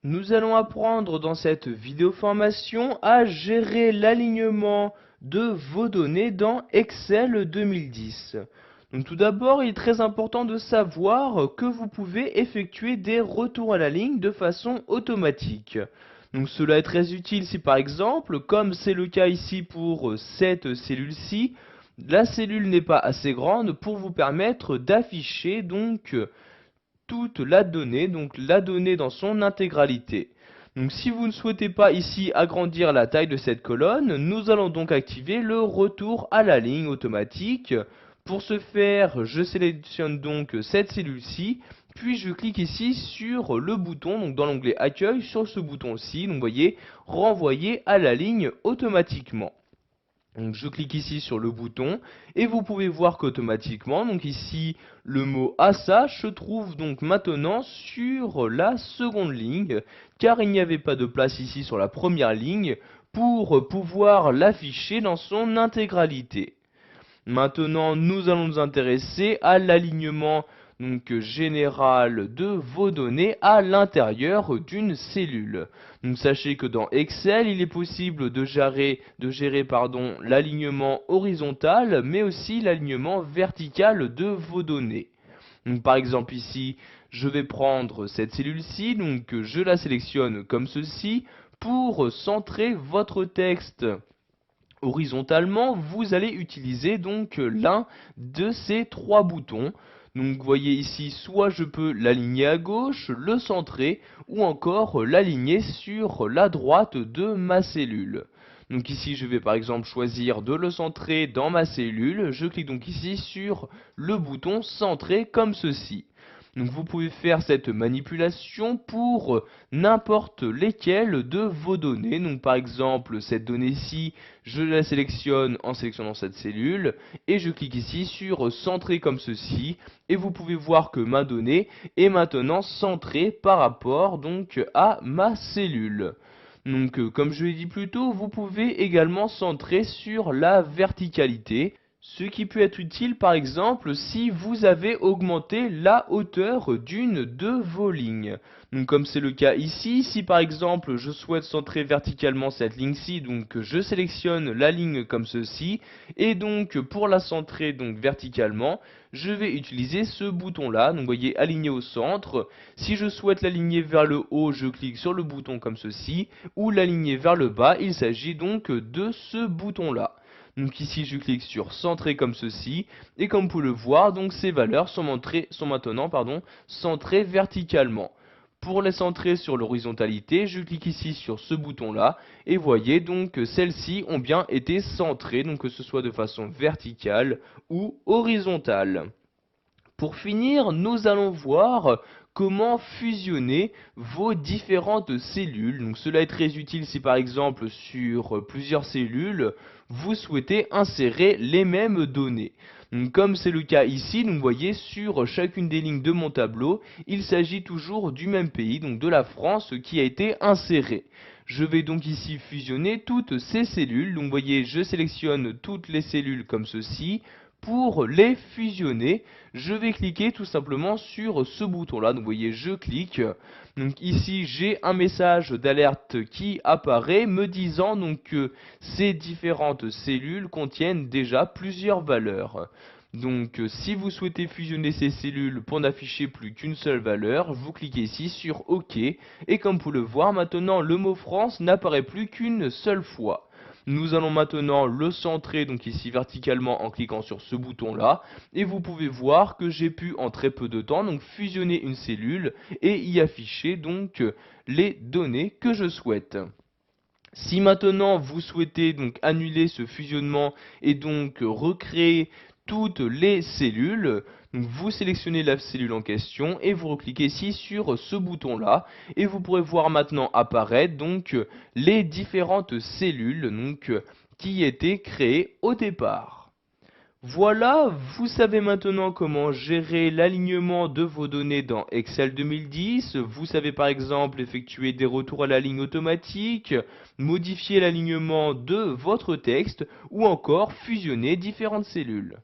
Nous allons apprendre dans cette vidéo formation à gérer l'alignement de vos données dans Excel 2010. Donc tout d'abord, il est très important de savoir que vous pouvez effectuer des retours à la ligne de façon automatique. Donc cela est très utile si par exemple, comme c'est le cas ici pour cette cellule-ci, la cellule n'est pas assez grande pour vous permettre d'afficher donc toute la donnée, donc la donnée dans son intégralité. Donc si vous ne souhaitez pas ici agrandir la taille de cette colonne, nous allons donc activer le retour à la ligne automatique. Pour ce faire, je sélectionne donc cette cellule-ci, puis je clique ici sur le bouton, donc dans l'onglet Accueil, sur ce bouton-ci, donc vous voyez, renvoyer à la ligne automatiquement. Donc je clique ici sur le bouton et vous pouvez voir qu'automatiquement, donc ici le mot ASA se trouve donc maintenant sur la seconde ligne, car il n'y avait pas de place ici sur la première ligne pour pouvoir l'afficher dans son intégralité. Maintenant, nous allons nous intéresser à l'alignement général de vos données à l'intérieur d'une cellule. Donc sachez que dans Excel, il est possible de gérer l'alignement horizontal, mais aussi l'alignement vertical de vos données. Donc, par exemple ici, je vais prendre cette cellule-ci, donc je la sélectionne comme ceci. Pour centrer votre texte horizontalement, vous allez utiliser donc l'un de ces trois boutons. Donc vous voyez ici, soit je peux l'aligner à gauche, le centrer, ou encore l'aligner sur la droite de ma cellule. Donc ici, je vais par exemple choisir de le centrer dans ma cellule. Je clique donc ici sur le bouton centrer comme ceci. Donc vous pouvez faire cette manipulation pour n'importe lesquelles de vos données. Donc par exemple, cette donnée-ci, je la sélectionne en sélectionnant cette cellule et je clique ici sur centrer comme ceci. Et vous pouvez voir que ma donnée est maintenant centrée par rapport donc à ma cellule. Donc comme je l'ai dit plus tôt, vous pouvez également centrer sur la verticalité. Ce qui peut être utile par exemple si vous avez augmenté la hauteur d'une de vos lignes. Donc comme c'est le cas ici, si par exemple je souhaite centrer verticalement cette ligne-ci, donc je sélectionne la ligne comme ceci, et donc pour la centrer donc verticalement, je vais utiliser ce bouton-là, donc vous voyez aligner au centre. Si je souhaite l'aligner vers le haut, je clique sur le bouton comme ceci, ou l'aligner vers le bas, il s'agit donc de ce bouton-là. Donc ici je clique sur centrer comme ceci et comme vous pouvez le voir, donc ces valeurs sont maintenant centrées verticalement. Pour les centrer sur l'horizontalité, je clique ici sur ce bouton là et voyez donc que celles-ci ont bien été centrées, donc que ce soit de façon verticale ou horizontale. Pour finir, nous allons voir comment fusionner vos différentes cellules. Donc cela est très utile si par exemple sur plusieurs cellules, vous souhaitez insérer les mêmes données. Donc, comme c'est le cas ici, vous voyez sur chacune des lignes de mon tableau, il s'agit toujours du même pays, donc de la France, qui a été inséré. Je vais donc ici fusionner toutes ces cellules. Donc vous voyez, je sélectionne toutes les cellules comme ceci. Pour les fusionner, je vais cliquer tout simplement sur ce bouton-là. Donc vous voyez, je clique. Donc ici, j'ai un message d'alerte qui apparaît me disant donc que ces différentes cellules contiennent déjà plusieurs valeurs. Donc si vous souhaitez fusionner ces cellules pour n'afficher plus qu'une seule valeur, vous cliquez ici sur OK. Et comme vous pouvez le voir, maintenant le mot France n'apparaît plus qu'une seule fois. Nous allons maintenant le centrer donc ici verticalement en cliquant sur ce bouton là et vous pouvez voir que j'ai pu en très peu de temps donc fusionner une cellule et y afficher donc les données que je souhaite. Si maintenant vous souhaitez donc annuler ce fusionnement et donc recréer toutes les cellules, donc vous sélectionnez la cellule en question et vous recliquez ici sur ce bouton là et vous pourrez voir maintenant apparaître donc les différentes cellules qui étaient créées au départ. Voilà, vous savez maintenant comment gérer l'alignement de vos données dans Excel 2010. Vous savez par exemple effectuer des retours à la ligne automatique, modifier l'alignement de votre texte ou encore fusionner différentes cellules.